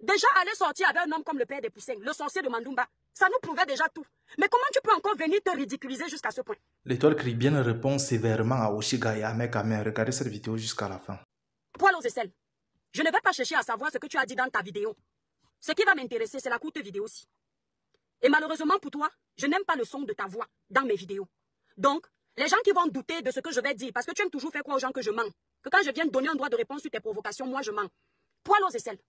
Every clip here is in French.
Déjà, aller sortir avec un homme comme le père des poussins, le sorcier de Mandumba, ça nous prouvait déjà tout. Mais comment tu peux encore venir te ridiculiser jusqu'à ce point? L'étoile Caribbeenne répond sévèrement à Oshiga et à Mekame. Regardez cette vidéo jusqu'à la fin. Poil aux aisselles. Je ne vais pas chercher à savoir ce que tu as dit dans ta vidéo. Ce qui va m'intéresser, c'est la courte vidéo aussi. Et malheureusement pour toi, je n'aime pas le son de ta voix dans mes vidéos. Donc, les gens qui vont douter de ce que je vais dire, parce que tu aimes toujours faire croire aux gens que je mens, que quand je viens de donner un droit de réponse sur tes provocations, moi je mens. Poil aux aisselles.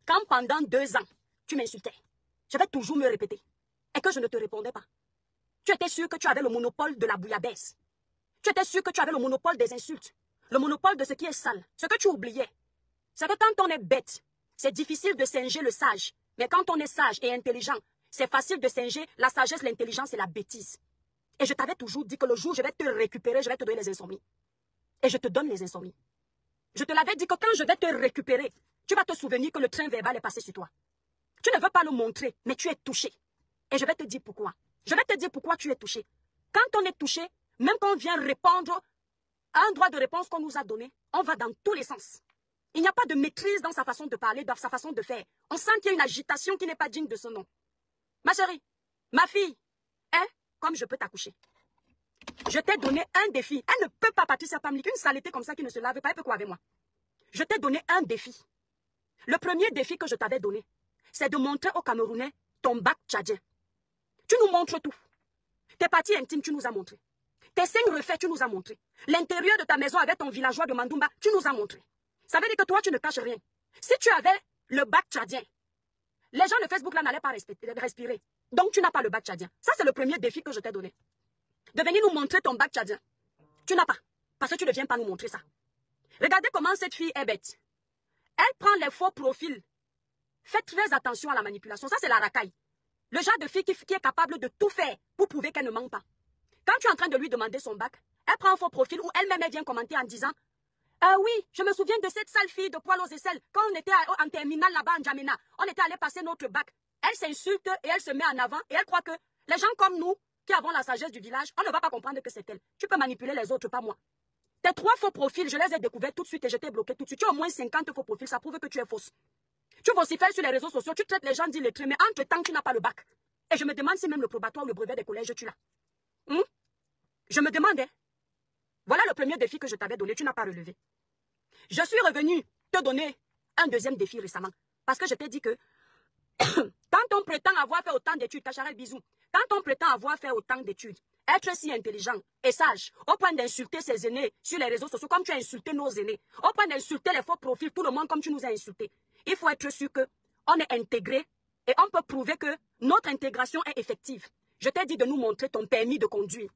Quand pendant 2 ans, tu m'insultais, je vais toujours me répéter, et que je ne te répondais pas. Tu étais sûr que tu avais le monopole de la bouillabaisse. Tu étais sûr que tu avais le monopole des insultes, le monopole de ce qui est sale. Ce que tu oubliais, c'est que quand on est bête, c'est difficile de singer le sage. Mais quand on est sage et intelligent, c'est facile de singer la sagesse, l'intelligence et la bêtise. Et je t'avais toujours dit que le jour où je vais te récupérer, je vais te donner les insomnies. Et je te donne les insomnies. Je te l'avais dit que quand je vais te récupérer, tu vas te souvenir que le train verbal est passé sur toi. Tu ne veux pas le montrer, mais tu es touché. Et je vais te dire pourquoi. Je vais te dire pourquoi tu es touché. Quand on est touché, même quand on vient répondre à un droit de réponse qu'on nous a donné, on va dans tous les sens. Il n'y a pas de maîtrise dans sa façon de parler, dans sa façon de faire. On sent qu'il y a une agitation qui n'est pas digne de ce nom. Ma chérie, ma fille, hein, comme je peux t'accoucher. Je t'ai donné un défi. Elle ne peut pas, Patricia Pamlik, une saleté comme ça qui ne se lave pas, elle peut quoi avec moi? Je t'ai donné un défi. Le premier défi que je t'avais donné, c'est de montrer aux Camerounais ton bac tchadien. Tu nous montres tout. Tes parties intimes, tu nous as montré. Tes signes refaits, tu nous as montré. L'intérieur de ta maison avec ton villageois de Mandumba, tu nous as montré. Ça veut dire que toi, tu ne caches rien. Si tu avais le bac tchadien, les gens de Facebook là n'allaient pas respirer. Donc, tu n'as pas le bac tchadien. Ça, c'est le premier défi que je t'ai donné. De venir nous montrer ton bac tchadien. Tu n'as pas. Parce que tu ne viens pas nous montrer ça. Regardez comment cette fille est bête. Elle prend les faux profils. Faites très attention à la manipulation. Ça, c'est la racaille. Le genre de fille qui est capable de tout faire pour prouver qu'elle ne ment pas. Quand tu es en train de lui demander son bac, elle prend un faux profil où elle-même elle vient commenter en disant « Ah oui, je me souviens de cette sale fille de poil aux aisselles. Quand on était en terminale là-bas en Djamena, on était allé passer notre bac. Elle s'insulte et elle se met en avant et elle croit que les gens comme nous, qui avons la sagesse du village, on ne va pas comprendre que c'est elle. Tu peux manipuler les autres, pas moi. Tes 3 faux profils, je les ai découverts tout de suite et je t'ai bloqué tout de suite. Tu as au moins 50 faux profils, ça prouve que tu es fausse. Tu vocifères sur les réseaux sociaux, tu traites les gens d'illettrés, mais entre-temps, tu n'as pas le bac. Et je me demande si même le probatoire ou le brevet des collèges, tu l'as. Je me demandais. Voilà le premier défi que je t'avais donné, tu n'as pas relevé. Je suis revenu te donner un deuxième défi récemment. Parce que je t'ai dit que quand on prétend avoir fait autant d'études, Kacharel bisous, quand on prétend avoir fait autant d'études, être si intelligent et sage, au point d'insulter ses aînés sur les réseaux sociaux, comme tu as insulté nos aînés, au point d'insulter les faux profils, tout le monde comme tu nous as insultés, il faut être sûr qu'on est intégré et on peut prouver que notre intégration est effective. Je t'ai dit de nous montrer ton permis de conduire.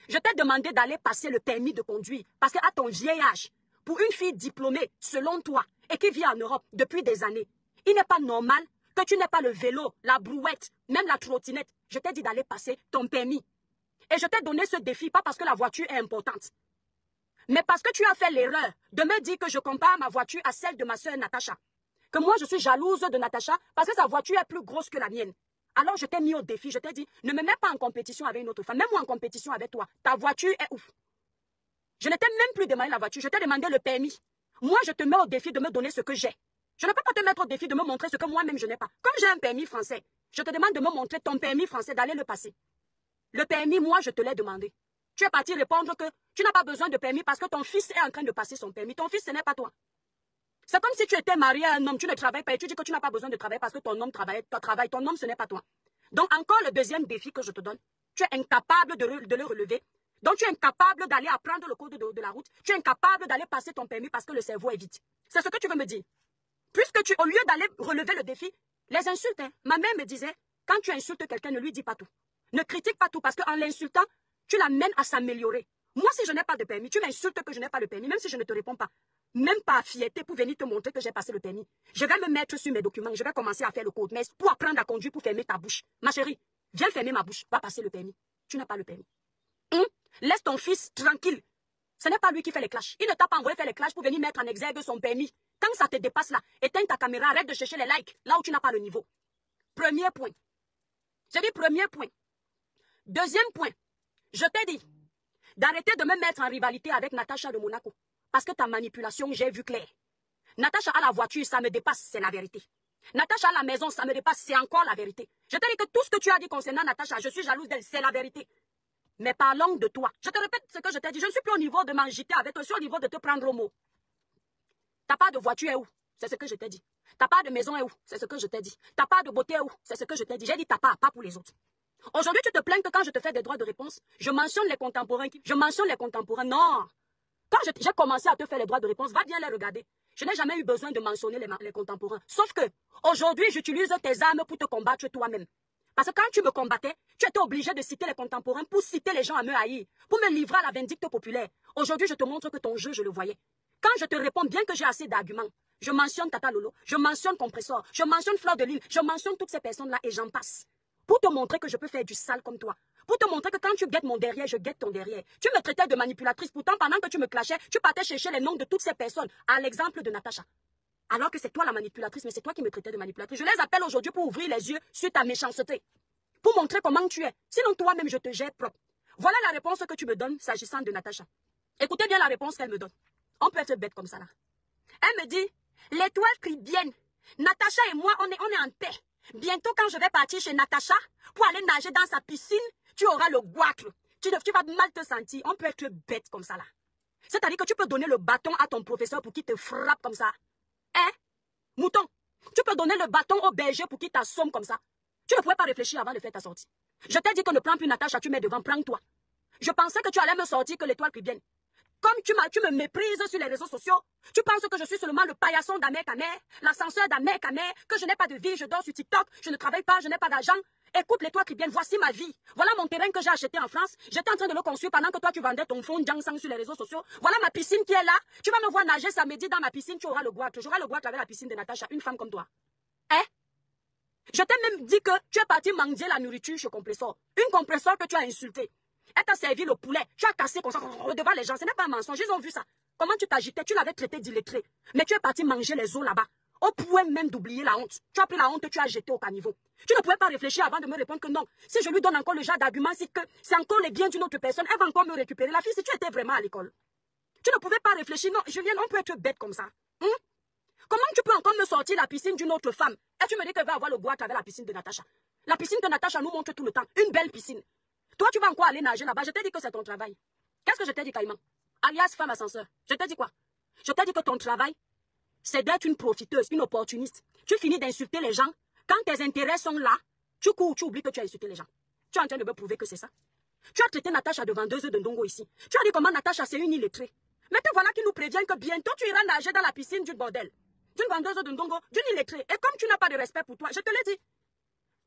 Je t'ai demandé d'aller passer le permis de conduire parce qu'à ton vieil âge, pour une fille diplômée, selon toi, et qui vit en Europe depuis des années, il n'est pas normal que tu n'aies pas le vélo, la brouette, même la trottinette. Je t'ai dit d'aller passer ton permis. Et je t'ai donné ce défi, pas parce que la voiture est importante, mais parce que tu as fait l'erreur de me dire que je compare ma voiture à celle de ma sœur Natacha. Que moi, je suis jalouse de Natacha parce que sa voiture est plus grosse que la mienne. Alors, je t'ai mis au défi, je t'ai dit, ne me mets pas en compétition avec une autre femme, mets-moi en compétition avec toi. Ta voiture est ouf. Je ne t'ai même plus demandé la voiture, je t'ai demandé le permis. Moi, je te mets au défi de me donner ce que j'ai. Je ne peux pas te mettre au défi de me montrer ce que moi-même je n'ai pas. Comme j'ai un permis français, je te demande de me montrer ton permis français, d'aller le passer. Le permis, moi, je te l'ai demandé. Tu es parti répondre que tu n'as pas besoin de permis parce que ton fils est en train de passer son permis. Ton fils, ce n'est pas toi. C'est comme si tu étais marié à un homme, tu ne travailles pas et tu dis que tu n'as pas besoin de travailler parce que ton homme travaille, ton homme, ce n'est pas toi. Donc, encore le deuxième défi que je te donne, tu es incapable de le relever. Donc, tu es incapable d'aller apprendre le code de la route. Tu es incapable d'aller passer ton permis parce que le cerveau est vide. C'est ce que tu veux me dire. Puisque au lieu d'aller relever le défi, les insultes, hein. Ma mère me disait, quand tu insultes quelqu'un, ne lui dis pas tout. Ne critique pas tout parce qu'en l'insultant, tu l'amènes à s'améliorer. Moi, si je n'ai pas de permis, tu m'insultes que je n'ai pas le permis, même si je ne te réponds pas. Même pas fierté pour venir te montrer que j'ai passé le permis. Je vais me mettre sur mes documents, je vais commencer à faire le code. Mais pour apprendre à conduire, pour fermer ta bouche. Ma chérie, viens fermer ma bouche, va passer le permis. Tu n'as pas le permis. Laisse ton fils tranquille. Ce n'est pas lui qui fait les clashs. Il ne t'a pas envoyé faire les clashs pour venir mettre en exergue son permis. Quand ça te dépasse là, éteins ta caméra, arrête de chercher les likes, là où tu n'as pas le niveau. Premier point. J'ai dit premier point. Deuxième point. Je t'ai dit d'arrêter de me mettre en rivalité avec Natacha de Monaco. Parce que ta manipulation, j'ai vu clair. Natacha a la voiture, ça me dépasse, c'est la vérité. Natacha à la maison, ça me dépasse, c'est encore la vérité. Je te dis que tout ce que tu as dit concernant Natacha, je suis jalouse d'elle, c'est la vérité. Mais parlons de toi. Je te répète ce que je t'ai dit. Je ne suis plus au niveau de m'agiter avec toi, je suis au niveau de te prendre au mot. Ta part de voiture est où? C'est ce que je t'ai dit. Ta part de maison est où? C'est ce que je t'ai dit. Ta part de beauté est où? C'est ce que je t'ai dit. J'ai dit ta part, pas pour les autres. Aujourd'hui, tu te plains que quand je te fais des droits de réponse, je mentionne les contemporains. Je mentionne les contemporains. Non. Quand j'ai commencé à te faire les droits de réponse, va bien les regarder. Je n'ai jamais eu besoin de mentionner les contemporains. Sauf que, aujourd'hui, j'utilise tes armes pour te combattre toi-même. Parce que quand tu me combattais, tu étais obligé de citer les contemporains pour citer les gens à me haïr, pour me livrer à la vindicte populaire. Aujourd'hui, je te montre que ton jeu, je le voyais. Quand je te réponds, bien que j'ai assez d'arguments, je mentionne Tata Lolo, je mentionne Compressor, je mentionne Fleur de Lille, je mentionne toutes ces personnes-là et j'en passe. Pour te montrer que je peux faire du sale comme toi. Pour te montrer que quand tu guettes mon derrière, je guette ton derrière. Tu me traitais de manipulatrice, pourtant pendant que tu me clashais, tu partais chercher les noms de toutes ces personnes, à l'exemple de Natacha. Alors que c'est toi la manipulatrice, mais c'est toi qui me traitais de manipulatrice. Je les appelle aujourd'hui pour ouvrir les yeux sur ta méchanceté. Pour montrer comment tu es. Sinon toi-même, je te gère propre. Voilà la réponse que tu me donnes s'agissant de Natacha. Écoutez bien la réponse qu'elle me donne. On peut être bête comme ça là. Elle me dit, l'étoile cribienne, Natacha et moi, on est en paix. Bientôt quand je vais partir chez Natacha pour aller nager dans sa piscine, tu auras le goitre. Tu vas mal te sentir. On peut être bête comme ça là. C'est-à-dire que tu peux donner le bâton à ton professeur pour qu'il te frappe comme ça. Hein? Mouton, tu peux donner le bâton au berger pour qu'il t'assomme comme ça. Tu ne pouvais pas réfléchir avant de faire ta sortie. Je t'ai dit que ne prends plus Natacha, tu mets devant, prends-toi. Je pensais que tu allais me sortir que l'étoile cribienne. Comme tu me méprises sur les réseaux sociaux, tu penses que je suis seulement le paillasson d'Amer Kamer, l'ascenseur d'Amer Kamer, que je n'ai pas de vie, je dors sur TikTok, je ne travaille pas, je n'ai pas d'argent. Écoute l'étoile cribienne, voici ma vie. Voilà mon terrain que j'ai acheté en France. J'étais en train de le construire pendant que toi tu vendais ton fond Jiangsang sur les réseaux sociaux. Voilà ma piscine qui est là. Tu vas me voir nager samedi dans ma piscine, tu auras le goitre. J'aurai le goitre avec la piscine de Natacha, une femme comme toi. Hein? Je t'ai même dit que tu es parti mendier la nourriture chez Compressor. Une Compressor que tu as insultée. Elle t'a servi le poulet. Tu as cassé comme ça devant les gens. Ce n'est pas un mensonge. Ils ont vu ça. Comment tu t'agitais? Tu l'avais traité d'illettré. Mais tu es parti manger les os là-bas. Au point même d'oublier la honte. Tu as pris la honte et tu as jeté au caniveau. Tu ne pouvais pas réfléchir avant de me répondre que non. Si je lui donne encore le genre d'argument, c'est encore les biens d'une autre personne, elle va encore me récupérer. La fille, si tu étais vraiment à l'école. Tu ne pouvais pas réfléchir. Non, Julienne, on peut être bête comme ça. Comment tu peux encore me sortir la piscine d'une autre femme? Et tu me dis qu'elle va avoir le boîte avec la piscine de Natacha. La piscine que Natacha nous montre tout le temps. Une belle piscine. Toi, tu vas encore aller nager là-bas. Je t'ai dit que c'est ton travail. Qu'est-ce que je t'ai dit, Caïman? Alias femme ascenseur. Je t'ai dit quoi? Je t'ai dit que ton travail, c'est d'être une profiteuse, une opportuniste. Tu finis d'insulter les gens. Quand tes intérêts sont là, tu cours, tu oublies que tu as insulté les gens. Tu es en train de me prouver que c'est ça. Tu as traité Natacha de vendeuse de Ndongo ici. Tu as dit comment Natacha, c'est une illettrée. Mais te voilà qui nous prévient que bientôt tu iras nager dans la piscine du bordel. D'une vendeuse de Ndongo, d'une illettrée. Et comme tu n'as pas de respect pour toi, je te l'ai dit.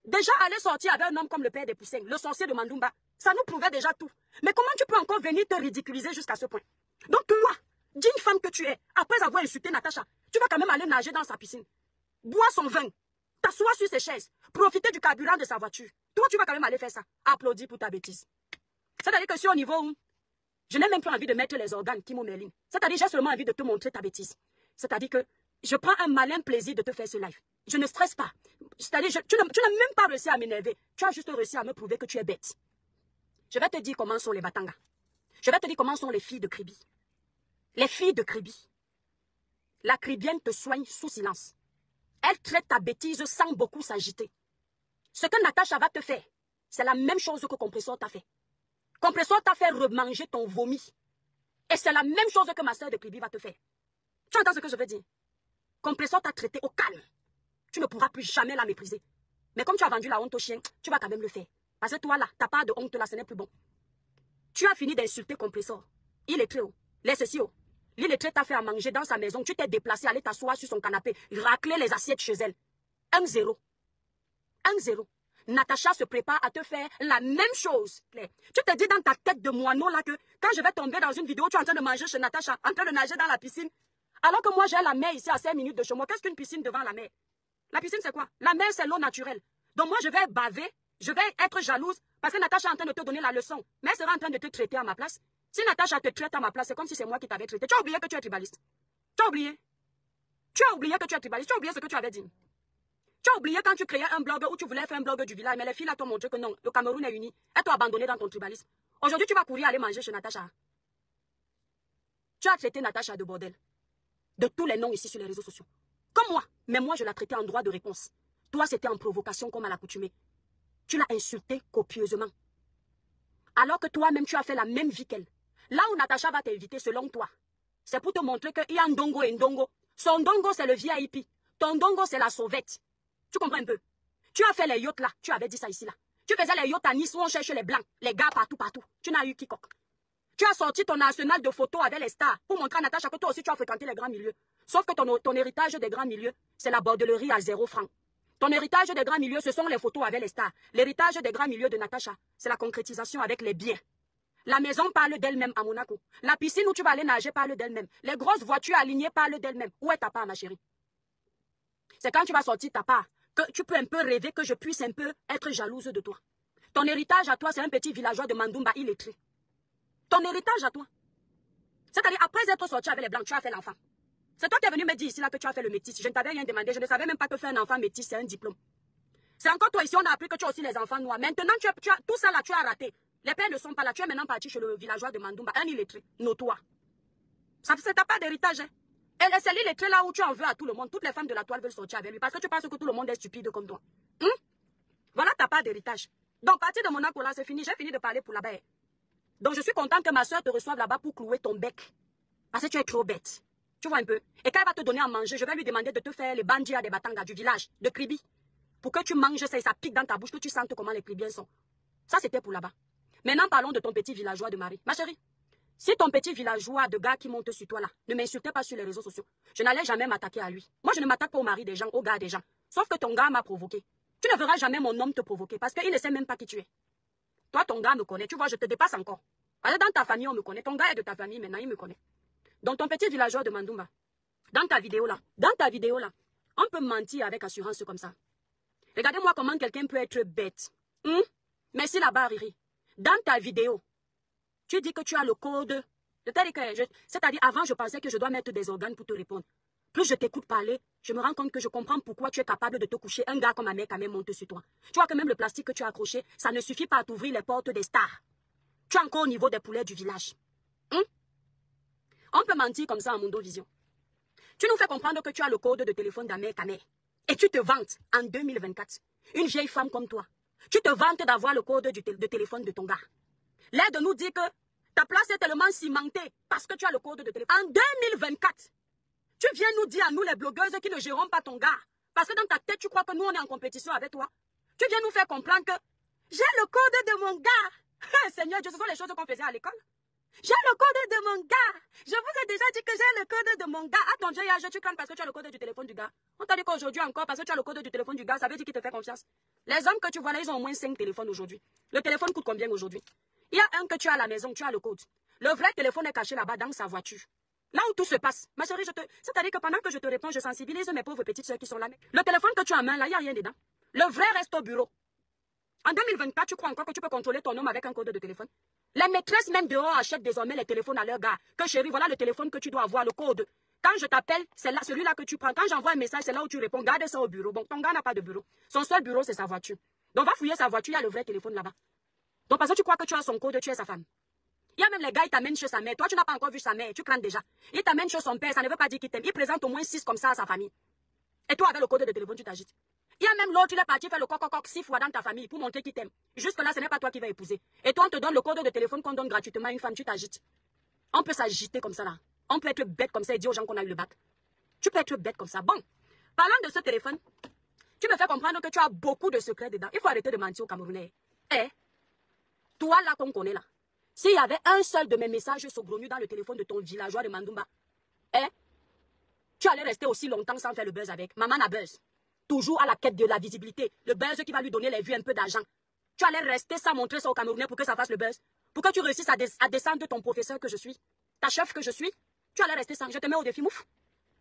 Déjà aller sortir avec un homme comme le père des Poussins, le sorcier de Mandumba, ça nous prouvait déjà tout. Mais comment tu peux encore venir te ridiculiser jusqu'à ce point? Donc toi, digne femme que tu es, après avoir insulté Natacha, tu vas quand même aller nager dans sa piscine. Boire son vin, t'asseoir sur ses chaises, profiter du carburant de sa voiture. Toi, tu vas quand même aller faire ça. Applaudis pour ta bêtise. C'est-à-dire que sur au niveau où je n'ai même plus envie de mettre les organes qui m'ont mêlé. C'est-à-dire j'ai seulement envie de te montrer ta bêtise. C'est-à-dire que je prends un malin plaisir de te faire ce live. Je ne stresse pas. C'est-à-dire, tu n'as même pas réussi à m'énerver. Tu as juste réussi à me prouver que tu es bête. Je vais te dire comment sont les Batangas. Je vais te dire comment sont les filles de Kribi. Les filles de Kribi. La Kribienne te soigne sous silence. Elle traite ta bêtise sans beaucoup s'agiter. Ce que Natacha va te faire, c'est la même chose que Compressor t'a fait. Compressor t'a fait remanger ton vomi. Et c'est la même chose que ma soeur de Kribi va te faire. Tu entends ce que je veux dire? Compressor t'a traité au calme. Tu ne pourras plus jamais la mépriser. Mais comme tu as vendu la honte au chien, tu vas quand même le faire. Parce que toi là, ta part de honte là, ce n'est plus bon. Tu as fini d'insulter Compressor. Il est très haut. Laisse ceci haut. L'illettré t'a fait à manger dans sa maison. Tu t'es déplacé, aller t'asseoir sur son canapé, racler les assiettes chez elle. 1-0. 1-0. Natacha se prépare à te faire la même chose. Claire. Tu te dis dans ta tête de moineau là que quand je vais tomber dans une vidéo, tu es en train de manger chez Natacha, en train de nager dans la piscine. Alors que moi j'ai la mer ici à 5 minutes de chez moi. Qu'est-ce qu'une piscine devant la mer? La piscine c'est quoi? La mer c'est l'eau naturelle. Donc moi je vais baver, je vais être jalouse parce que Natacha est en train de te donner la leçon. Mais elle sera en train de te traiter à ma place. Si Natacha te traite à ma place, c'est comme si c'est moi qui t'avais traité. Tu as oublié que tu es tribaliste. Tu as oublié. Tu as oublié que tu es tribaliste. Tu as oublié ce que tu avais dit. Tu as oublié quand tu créais un blog où tu voulais faire un blog du village, mais les filles là t'ont montré que non, le Cameroun est uni. Elles t'ont abandonné dans ton tribalisme. Aujourd'hui, tu vas courir aller manger chez Natacha. Tu as traité Natacha de bordel. De tous les noms ici sur les réseaux sociaux. Comme moi. Mais moi, je l'ai traité en droit de réponse. Toi, c'était en provocation comme à l'accoutumée. Tu l'as insulté copieusement. Alors que toi-même, tu as fait la même vie qu'elle. Là où Natacha va t'inviter, selon toi, c'est pour te montrer qu'il y a Ndongo et Ndongo. Son Ndongo, c'est le VIP. Ton Ndongo, c'est la sauvette. Tu comprends un peu? Tu as fait les yachts là. Tu avais dit ça ici là. Tu faisais les yachts à Nice où on cherche les blancs, les gars partout, partout. Tu n'as eu quiconque. Tu as sorti ton arsenal de photos avec les stars pour montrer à Natacha que toi aussi tu as fréquenté les grands milieux. Sauf que ton héritage des grands milieux, c'est la bordellerie à 0 francs. Ton héritage des grands milieux, ce sont les photos avec les stars. L'héritage des grands milieux de Natacha, c'est la concrétisation avec les biens. La maison parle d'elle-même à Monaco. La piscine où tu vas aller nager parle d'elle-même. Les grosses voitures alignées parlent d'elle-même. Où est ta part, ma chérie? C'est quand tu vas sortir ta part que tu peux un peu rêver que je puisse un peu être jalouse de toi. Ton héritage à toi, c'est un petit villageois de Mandumba illettré. Ton héritage à toi. C'est-à-dire, après être sorti avec les blancs, tu as fait l'enfant. C'est toi qui es venu me dire ici là que tu as fait le métis. Je ne t'avais rien demandé. Je ne savais même pas que faire un enfant métis, c'est un diplôme. C'est encore toi ici, on a appris que tu as aussi les enfants noirs. Maintenant, tu as, tout ça là, tu as raté. Les pères ne sont pas là. Tu es maintenant parti chez le villageois de Mandumba, un illettré, notoire. Ça, c'est ta part d'héritage. Hein? Et c'est l'illettré là où tu en veux à tout le monde. Toutes les femmes de la toile veulent sortir avec lui parce que tu penses que tout le monde est stupide comme toi. Voilà ta part d'héritage. Donc, partir de Monaco là, c'est fini. J'ai fini de parler pour là-bas. Donc, je suis contente que ma soeur te reçoive là-bas pour clouer ton bec. Parce que tu es trop bête. Tu vois un peu. Et quand elle va te donner à manger, je vais lui demander de te faire les bandia des batangas du village, de Kribi. Pour que tu manges ça et ça pique dans ta bouche, que tu sentes comment les Kribiens sont. Ça, c'était pour là-bas. Maintenant, parlons de ton petit villageois de Marie. Ma chérie, si ton petit villageois de gars qui monte sur toi là, ne m'insultait pas sur les réseaux sociaux, je n'allais jamais m'attaquer à lui. Moi, je ne m'attaque pas au mari des gens, au gars des gens. Sauf que ton gars m'a provoqué. Tu ne verras jamais mon homme te provoquer parce qu'il ne sait même pas qui tu es. Toi, ton gars me connaît. Tu vois, je te dépasse encore. Parce que dans ta famille, on me connaît. Ton gars est de ta famille, maintenant, il me connaît. Donc, ton petit villageois de Mandumba, dans ta vidéo là, on peut mentir avec assurance comme ça. Regardez-moi comment quelqu'un peut être bête. Merci là-bas, Riri. Dans ta vidéo, tu dis que tu as le code. C'est-à-dire, avant, je pensais que je dois mettre des organes pour te répondre. Plus je t'écoute parler, je me rends compte que je comprends pourquoi tu es capable de te coucher. Un gars comme Ahmed Kamé monte sur toi. Tu vois que même le plastique que tu as accroché, ça ne suffit pas à t'ouvrir les portes des stars. Tu es encore au niveau des poulets du village. On peut mentir comme ça en Mundo Vision. Tu nous fais comprendre que tu as le code de téléphone d'Ahmed Kamé. Et tu te vantes en 2024. Une vieille femme comme toi. Tu te vantes d'avoir le code de téléphone de ton gars. L'air de nous dire que ta place est tellement cimentée parce que tu as le code de téléphone. En 2024, tu viens nous dire à nous les blogueuses qui ne gérons pas ton gars. Parce que dans ta tête, tu crois que nous, on est en compétition avec toi. Tu viens nous faire comprendre que j'ai le code de mon gars. Seigneur Dieu, ce sont les choses qu'on faisait à l'école. J'ai le code de mon gars. Je vous ai déjà dit que j'ai le code de mon gars. À ton vieil âge, tu crains parce que tu as le code du téléphone du gars. On t'a dit qu'aujourd'hui encore, parce que tu as le code du téléphone du gars, ça veut dire qu'il te fait confiance. Les hommes que tu vois là, ils ont au moins 5 téléphones aujourd'hui. Le téléphone coûte combien aujourd'hui? Il y a un que tu as à la maison, tu as le code. Le vrai téléphone est caché là-bas dans sa voiture. Là où tout se passe. Ma chérie, c'est-à-dire que pendant que je te réponds, je sensibilise mes pauvres petites soeurs qui sont là. Le téléphone que tu as en main là, il n'y a rien dedans. Le vrai reste au bureau. En 2024, tu crois encore que tu peux contrôler ton homme avec un code de téléphone? Les maîtresses même dehors achètent désormais les téléphones à leur gars. Que chérie, voilà le téléphone que tu dois avoir, le code. Quand je t'appelle, c'est là, celui-là que tu prends. Quand j'envoie un message, c'est là où tu réponds. Garde ça au bureau. Bon, ton gars n'a pas de bureau. Son seul bureau, c'est sa voiture. Donc, va fouiller sa voiture, il y a le vrai téléphone là-bas. Donc, parce que tu crois que tu as son code, tu es sa femme. Il y a même les gars, ils t'amènent chez sa mère. Toi, tu n'as pas encore vu sa mère, tu crains déjà. Il t'amène chez son père, ça ne veut pas dire qu'il t'aime. Il présente au moins 6 comme ça à sa famille. Et toi, avec le code de téléphone, tu t'agites. Il y a même l'autre, il est parti faire le coq 6 fois dans ta famille pour montrer qu'il t'aime. Jusque-là, ce n'est pas toi qui vas épouser. Et toi, on te donne le code de téléphone qu'on donne gratuitement à une femme, tu t'agites. On peut s'agiter comme ça là. On peut être bête comme ça et dire aux gens qu'on a eu le bac. Tu peux être bête comme ça. Bon, parlant de ce téléphone, tu me fais comprendre que tu as beaucoup de secrets dedans. Il faut arrêter de mentir aux Camerounais. Eh, toi là qu'on connaît là, s'il y avait un seul de mes messages saugrenus dans le téléphone de ton villageois de Mandumba, eh, tu allais rester aussi longtemps sans faire le buzz avec. Maman a buzz. Toujours à la quête de la visibilité. Le buzz qui va lui donner les vues, un peu d'argent. Tu allais rester sans montrer ça aux Camerounais pour que ça fasse le buzz. Pour que tu réussisses à descendre ton professeur que je suis. Ta chef que je suis. Tu allais rester sans. Je te mets au défi, mouf.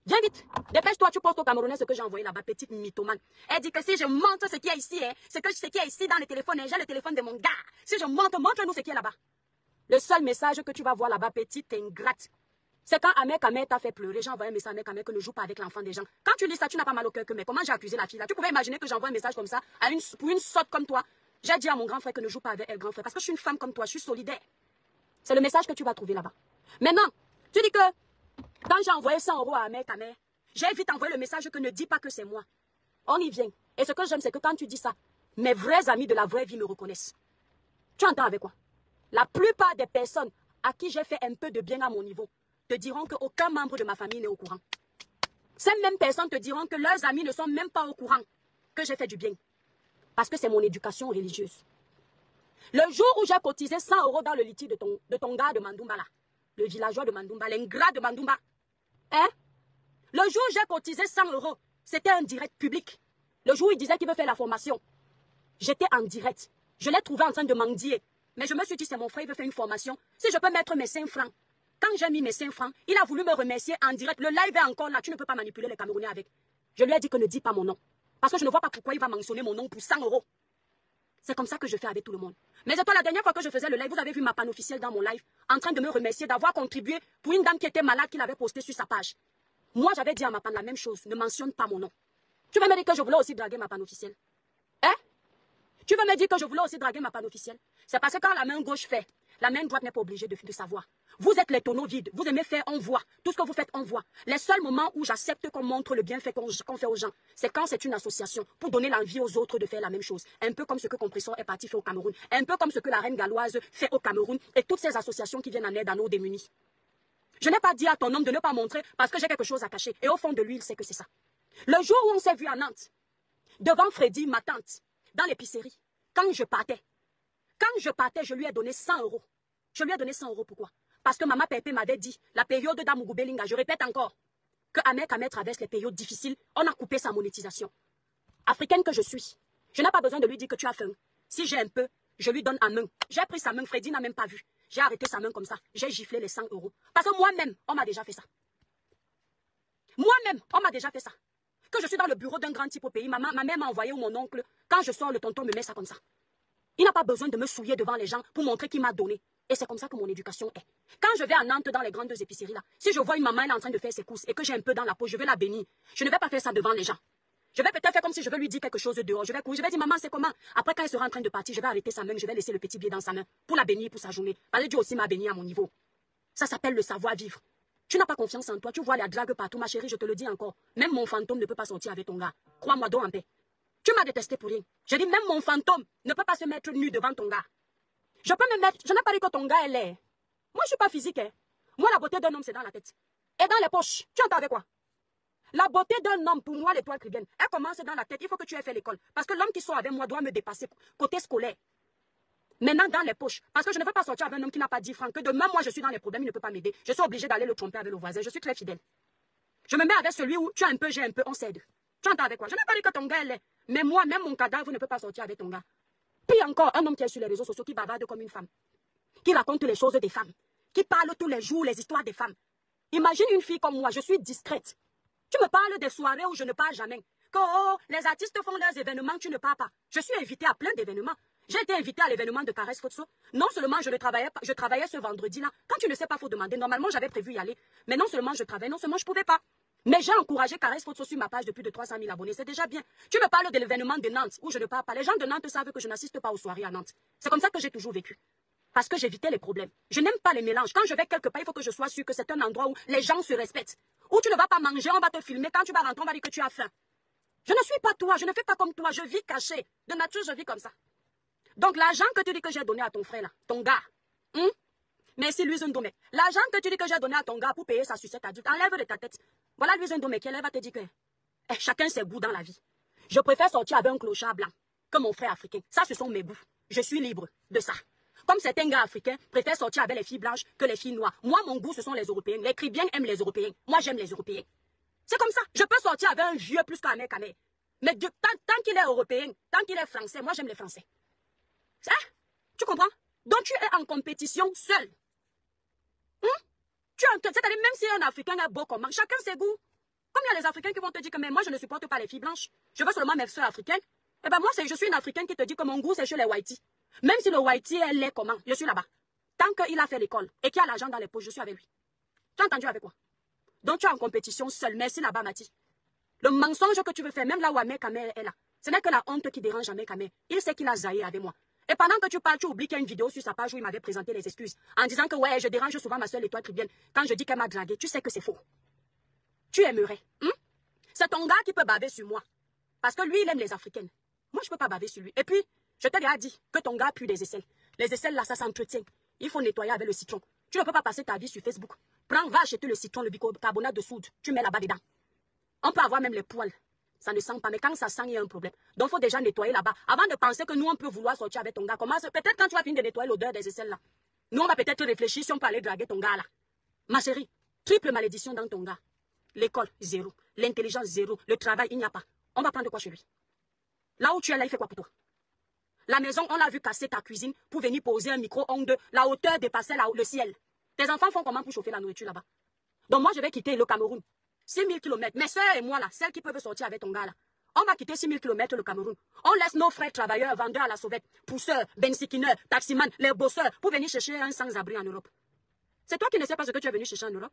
Viens vite. Dépêche-toi, tu postes aux Camerounais ce que j'ai envoyé là-bas, petite mythomane. Elle dit que si je montre ce qu'il y a ici, ce qu'il y a ici dans le téléphone, j'ai le téléphone de mon gars. Si je montre-nous ce qu'il y a là-bas. Le seul message que tu vas voir là-bas, petite ingrate, c'est quand Ahmed Kamé t'a fait pleurer, j'ai envoyé un message à Ahmed Kamé que ne joue pas avec l'enfant des gens. Quand tu lis ça, tu n'as pas mal au cœur que mais comment j'ai accusé la fille là? Tu pouvais imaginer que j'envoie un message comme ça pour une sotte comme toi. J'ai dit à mon grand frère que ne joue pas avec elle, grand frère, parce que je suis une femme comme toi, je suis solidaire. C'est le message que tu vas trouver là-bas. Maintenant, tu dis que quand j'ai envoyé 100 € à Ahmed Kamé, J'ai vite envoyé le message que ne dis pas que c'est moi. On y vient. Et ce que j'aime, c'est que quand tu dis ça, mes vrais amis de la vraie vie me reconnaissent. Tu entends avec quoi? La plupart des personnes à qui j'ai fait un peu de bien à mon niveau te diront qu'aucun membre de ma famille n'est au courant. Ces mêmes personnes te diront que leurs amis ne sont même pas au courant que j'ai fait du bien. Parce que c'est mon éducation religieuse. Le jour où j'ai cotisé 100 € dans le litige de ton gars de Mandoumba là, le villageois de Mandoumba, l'ingrat de Mandoumba, hein? Le jour où j'ai cotisé 100 €, c'était un direct public. Le jour où il disait qu'il veut faire la formation, j'étais en direct. Je l'ai trouvé en train de mendier. Mais je me suis dit, c'est mon frère, il veut faire une formation. Si je peux mettre mes 5 francs. Quand j'ai mis mes 5 francs, il a voulu me remercier en direct. Le live est encore là, tu ne peux pas manipuler les Camerounais avec. Je lui ai dit que ne dis pas mon nom. Parce que je ne vois pas pourquoi il va mentionner mon nom pour 100 €. C'est comme ça que je fais avec tout le monde. Mais c'est toi, la dernière fois que je faisais le live, vous avez vu ma panne officielle dans mon live, en train de me remercier d'avoir contribué pour une dame qui était malade, qu'il avait posté sur sa page. Moi, j'avais dit à ma panne la même chose, ne mentionne pas mon nom. Tu veux me dire que je voulais aussi draguer ma panne officielle? Hein? Tu veux me dire que je voulais aussi draguer ma panne officielle? C'est parce que quand la main gauche fait, la main droite n'est pas obligée de savoir. Vous êtes les tonneaux vides. Vous aimez faire, on voit. Tout ce que vous faites, on voit. Les seuls moments où j'accepte qu'on montre le bienfait qu'on fait aux gens, c'est quand c'est une association pour donner l'envie aux autres de faire la même chose. Un peu comme ce que Compressor est parti faire au Cameroun. Un peu comme ce que la Reine Galloise fait au Cameroun. Et toutes ces associations qui viennent en aide à nos démunis. Je n'ai pas dit à ton homme de ne pas montrer parce que j'ai quelque chose à cacher. Et au fond de lui, il sait que c'est ça. Le jour où on s'est vu à Nantes, devant Freddy, ma tante, dans l'épicerie, quand je partais, je lui ai donné 100 €. Je lui ai donné 100 € pourquoi? Parce que Maman Pépé m'avait dit, la période d'Amougou Belinga, je répète encore, que Ahmed Kamer traverse les périodes difficiles, on a coupé sa monétisation. Africaine que je suis, je n'ai pas besoin de lui dire que tu as faim. Si j'ai un peu, je lui donne à main. J'ai pris sa main, Freddy n'a même pas vu. J'ai arrêté sa main comme ça, j'ai giflé les 100 €. Parce que moi-même, on m'a déjà fait ça. Moi-même, on m'a déjà fait ça. Que je suis dans le bureau d'un grand type au pays, ma mère m'a envoyé ou mon oncle, quand je sors, le tonton me met ça comme ça. Il n'a pas besoin de me souiller devant les gens pour montrer qu'il m'a donné. Et c'est comme ça que mon éducation est. Quand je vais à Nantes dans les grandes épiceries là, si je vois une maman elle est en train de faire ses courses et que j'ai un peu dans la peau, je vais la bénir. Je ne vais pas faire ça devant les gens. Je vais peut-être faire comme si je veux lui dire quelque chose dehors. Je vais dire maman c'est comment. Après quand elle sera en train de partir, je vais arrêter sa main, je vais laisser le petit billet dans sa main pour la bénir pour sa journée. Parce que Dieu aussi m'a béni à mon niveau. Ça s'appelle le savoir-vivre. Tu n'as pas confiance en toi, tu vois la drague partout, ma chérie, je te le dis encore. Même mon fantôme ne peut pas sortir avec ton gars. Crois-moi donc en paix. Tu m'as détesté pour rien. Je dis même mon fantôme ne peut pas se mettre nu devant ton gars. Je peux me mettre, je n'ai pas dit que ton gars est laid. Moi je suis pas physique. Hein. Moi la beauté d'un homme c'est dans la tête. Et dans les poches. Tu entends avec quoi? La beauté d'un homme pour moi l'étoile cribienne, elle commence dans la tête. Il faut que tu aies fait l'école. Parce que l'homme qui sort avec moi doit me dépasser côté scolaire. Maintenant dans les poches. Parce que je ne veux pas sortir avec un homme qui n'a pas 10 francs. Que demain moi je suis dans les problèmes, il ne peut pas m'aider. Je suis obligée d'aller le tromper avec le voisin. Je suis très fidèle. Je me mets avec celui où tu as un peu, j'ai un peu, on s'aide. Tu entends avec quoi? Je n'ai pas dit que ton gars est laid. Mais moi, même mon cadavre ne peut pas sortir avec ton gars. Puis encore, un homme qui est sur les réseaux sociaux, qui bavarde comme une femme. Qui raconte les choses des femmes. Qui parle tous les jours les histoires des femmes. Imagine une fille comme moi, je suis discrète. Tu me parles des soirées où je ne parle jamais. Que oh, les artistes font leurs événements, tu ne parles pas. Je suis invitée à plein d'événements. J'ai été invitée à l'événement de Caresse Fotso. Non seulement je travaillais ce vendredi-là. Quand tu ne sais pas, il faut demander. Normalement, j'avais prévu y aller. Mais non seulement je travaillais, non seulement je ne pouvais pas. Mais j'ai encouragé Caresse Fotso sur ma page de plus de 300 000 abonnés. C'est déjà bien. Tu me parles de l'événement de Nantes où je ne parle pas. Les gens de Nantes savent que je n'assiste pas aux soirées à Nantes. C'est comme ça que j'ai toujours vécu. Parce que j'évitais les problèmes. Je n'aime pas les mélanges. Quand je vais quelque part, il faut que je sois sûre que c'est un endroit où les gens se respectent. Où tu ne vas pas manger, on va te filmer. Quand tu vas rentrer, on va dire que tu as faim. Je ne suis pas toi, je ne fais pas comme toi. Je vis caché. De nature, je vis comme ça. Donc l'argent que tu dis que j'ai donné à ton frère là, ton gars, merci Louise Ndomé. L'argent que tu dis que j'ai donné à ton gars pour payer sa sucette adulte, enlève de ta tête. Voilà Louise Ndomé qui elle va te dire que chacun ses goûts dans la vie. Je préfère sortir avec un clochard blanc que mon frère africain. Ça, ce sont mes goûts. Je suis libre de ça. Comme certains gars africains préfèrent sortir avec les filles blanches que les filles noires. Moi, mon goût, ce sont les Européens. Les Cribiens aiment les Européens. Moi, j'aime les Européens. C'est comme ça. Je peux sortir avec un vieux plus qu'un mec. Mais tant qu'il est européen, tant qu'il est français, moi, j'aime les Français. Ça? Tu comprends? Donc, tu es en compétition seul. C'est-à-dire, même si un Africain est beau comment, chacun ses goûts. Comme il y a les Africains qui vont te dire que mais moi, je ne supporte pas les filles blanches. Je veux seulement mes soeurs africaines. Eh bien, moi, je suis une Africaine qui te dit que mon goût, c'est chez les Whitey. Même si le Whitey, elle est comment, je suis là-bas. Tant qu'il a fait l'école et qu'il a l'argent dans les poches, je suis avec lui. Tu as entendu avec quoi? Donc, tu es en compétition seul. Merci là-bas, Mati. Le mensonge que tu veux faire, même là où Ahmed Kamer est là, ce n'est que la honte qui dérange Ahmed Kamer. Il sait qu'il a zaïé avec moi. Et pendant que tu parles, tu oublies qu'il y a une vidéo sur sa page où il m'avait présenté les excuses. En disant que ouais, je dérange souvent ma soeur l'étoile tribienne. Quand je dis qu'elle m'a dragué, tu sais que c'est faux. Tu aimerais. C'est ton gars qui peut baver sur moi. Parce que lui, il aime les Africaines. Moi, je ne peux pas baver sur lui. Et puis, je t'ai déjà dit que ton gars pue des aisselles. Les aisselles, là, ça s'entretient. Il faut nettoyer avec le citron. Tu ne peux pas passer ta vie sur Facebook. Prends, va acheter le citron, le bicarbonate de soude. Tu mets là-bas dedans. On peut avoir même les poils. Ça ne sent pas. Mais quand ça sent, il y a un problème. Donc, il faut déjà nettoyer là-bas. Avant de penser que nous, on peut vouloir sortir avec ton gars. Peut-être quand tu vas finir de nettoyer l'odeur des aisselles, là. Nous, on va peut-être réfléchir si on peut aller draguer ton gars, là. Ma chérie, triple malédiction dans ton gars. L'école, zéro. L'intelligence, zéro. Le travail, il n'y a pas. On va prendre quoi chez lui? Là où tu es là, il fait quoi pour toi? La maison, on l'a vu casser ta cuisine pour venir poser un micro-ondes. La hauteur dépassait le ciel. Tes enfants font comment pour chauffer la nourriture là-bas? Donc moi, je vais quitter le Cameroun. 6000 km. Mes soeurs et moi, là, celles qui peuvent sortir avec ton gars, là. On va quitter 6000 km le Cameroun. On laisse nos frères travailleurs, vendeurs à la sauvette, pousseurs, bensikineurs, taximans, les bosseurs, pour venir chercher un sans-abri en Europe. C'est toi qui ne sais pas ce que tu es venu chercher en Europe?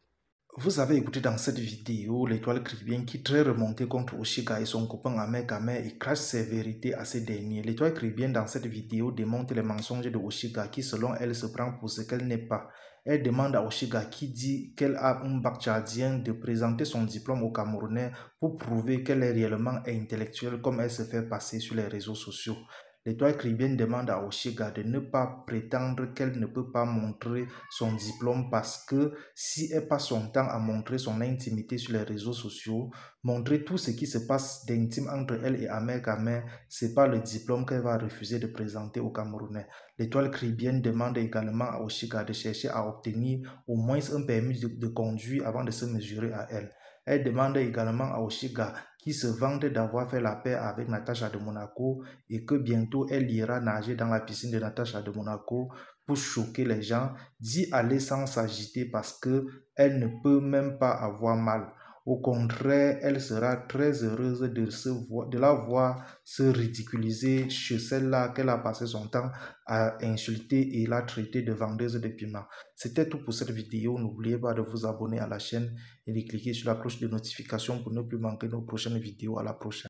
Vous avez écouté dans cette vidéo l'étoile caribéenne qui, très remontée contre Oshiga et son copain Ahmed Kamer, et crache ses vérités à ces derniers. L'étoile caribéenne dans cette vidéo démontre les mensonges de Oshiga qui, selon elle, se prend pour ce qu'elle n'est pas. Elle demande à Oshiga, qui dit qu'elle a un bac tchadien, de présenter son diplôme au Camerounais pour prouver qu'elle est réellement intellectuelle comme elle se fait passer sur les réseaux sociaux. L'étoile caribéenne demande à Oshiga de ne pas prétendre qu'elle ne peut pas montrer son diplôme parce que si elle passe son temps à montrer son intimité sur les réseaux sociaux, montrer tout ce qui se passe d'intime entre elle et Ahmed Kamer, c'est pas le diplôme qu'elle va refuser de présenter aux Camerounais. L'étoile caribéenne demande également à Oshiga de chercher à obtenir au moins un permis de conduire avant de se mesurer à elle. Elle demande également à Oshiga, qui se vante d'avoir fait la paix avec Natacha de Monaco et que bientôt elle ira nager dans la piscine de Natacha de Monaco pour choquer les gens, d'y aller sans s'agiter parce qu'elle ne peut même pas avoir mal. Au contraire, elle sera très heureuse de la voir se ridiculiser chez celle-là qu'elle a passé son temps à insulter et la traiter de vendeuse de piments. C'était tout pour cette vidéo. N'oubliez pas de vous abonner à la chaîne et de cliquer sur la cloche de notification pour ne plus manquer nos prochaines vidéos. À la prochaine.